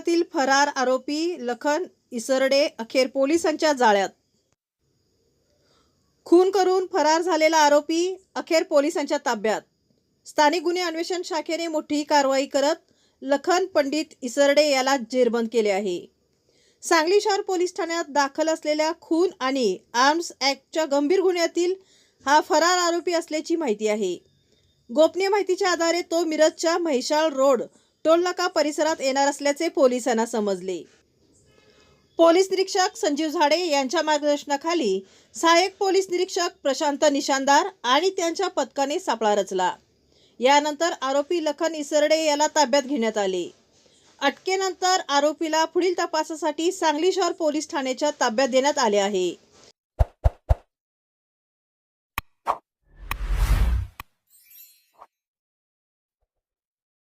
प्रकरणातील फरार आरोपी लखन इसरडे अखेर पोलिसांच्या जाळ्यात। खून करून फरार झालेला आरोपी अखेर पोलिसांच्या ताब्यात। स्थानिक गुन्हे अन्वेषण शाखेने मोठी कारवाई करत लखन पंडित इसरडे याला जेरबंद केले आहे। सांगली शहर पोलीस ठाण्यात दाखल असलेल्या खून आणि आर्म्स ॲक्टच्या गंभीर गुन्ह्यातील हा फरार आरोपी असल्याची माहिती आहे। गोपनीय माहितीच्या आधारे तो मिरजच्या म्हैसाळ रोड टोलनाका परिसरात येणार असल्याचे पोलिसांना समजले। पोलीस निरीक्षक संजीव झाडे यांच्या मार्गदर्शनाखाली सहाय्यक पोलीस निरीक्षक प्रशांत निशानदार आणि त्यांच्या पथकाने सापळा रचला। यानंतर आरोपी लखन इसरडे याला ताब्यात घेण्यात आले। अटकेनंतर आरोपीला पुढील तपासासाठी सांगली शहर पोलीस ठाण्याच्या ताब्यात देण्यात आले आहे।